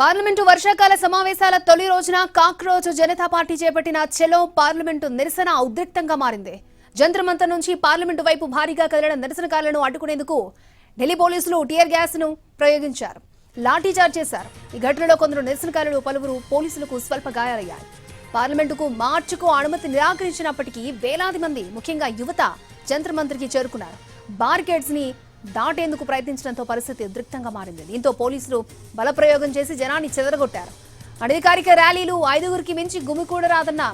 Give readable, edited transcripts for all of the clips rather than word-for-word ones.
Parliament వర్షాకాల సమావేశాల తొలి రోజున కాక్రోచ్ జనతా పార్టీ చేపట్టిన చెలో పార్లమెంటు నిరసన ఉద్రిక్తంగా మారింది. జంతర్ మంతర్ నుంచి పార్లమెంటు వైపు భారీగా కదిలిన నిరసనకారులను అడ్డుకునేందుకు ఢిల్లీ పోలీసులు టియర్ గ్యాస్ ను ప్రయోగించారు, లాఠీచార్జ్ చేశారు. ఈ ఘటనలో కొందరు నిరసనకారులు, పలువురు పోలీసులకు స్వల్ప గాయాలయ్యాయి. పార్లమెంటుకు మార్చుకు అనుమతి నిరాకరించినప్పటికీ వేలాది మంది, ముఖ్యంగా యువత జంతర్ మంతర్కి చేరుకున్నారు. బారికేడ్స్ ని దాటేందుకు ప్రయత్నించడంతో పరిస్థితి ఉద్రిక్తంగా మారింది. దీంతో పోలీసులు బలప్రయోగం చేసి జనాన్ని చెదరగొట్టారు. అనధికారిక ర్యాలీలు 5గురికి మించి గుమికూడరాదన్న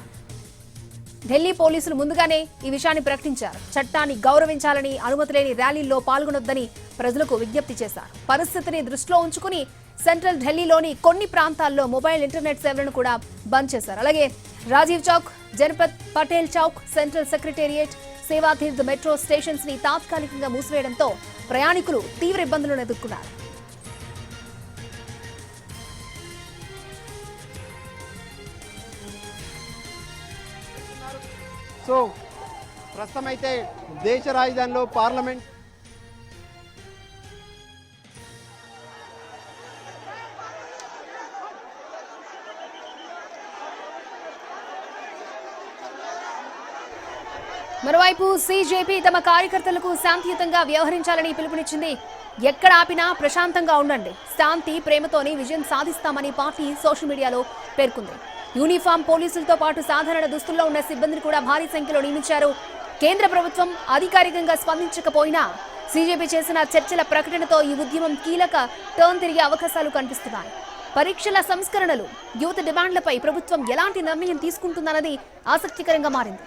ఢిల్లీ పోలీసులు ముందుగానే ఈ విషయాన్ని ప్రకటించారు. చట్టాన్ని గౌరవించాలని, అనుమతి లేని ర్యాలీల్లో పాల్గొనొద్దని ప్రజలకు విజ్ఞప్తి చేశారు. పరిస్థితిని దృష్టిలో ఉంచుకుని సెంట్రల్ ఢిల్లీలోని కొన్ని ప్రాంతాల్లో మొబైల్ ఇంటర్నెట్ సేవలను కూడా బంద్ చేశారు. అలాగే Rajiv Chowk, Janpath Patel Chowk, central secretariat, Sevatirth metro stations ని తాత్కాలికంగా మూసివేయడంతో ప్రయాణికులు తీవ్ర ఇబ్బందులను ఎదుర్కొన్నారు. సో ప్రస్తుతం అయితే దేశ రాజధానిలో పార్లమెంట్ మరోవైపు సీజేపీ తమ కార్యకర్తలకు శాంతియుతంగా వ్యవహరించాలని పిలుపునిచ్చింది. ఎక్కడ ఆపినా ప్రశాంతంగా ఉండండి, శాంతి ప్రేమతోనే విజయం సాధిస్తామని పార్టీ సోషల్ మీడియాలో పేర్కొంది. యూనిఫామ్ పోలీసులతో పాటు సాధారణ దుస్తుల్లో ఉన్న సిబ్బందిని కూడా భారీ సంఖ్యలో నియమించారు. కేంద్ర ప్రభుత్వం అధికారికంగా స్పందించకపోయినా సీజేపీ చేసిన చర్చల ప్రకటనతో ఈ ఉద్యమం కీలక టర్న్ తిరిగే అవకాశాలు కనిపిస్తున్నాయి. పరీక్షల సంస్కరణలు, యువత డిమాండ్లపై ప్రభుత్వం ఎలాంటి నిర్ణయం తీసుకుంటుందన్నది ఆసక్తికరంగా మారింది.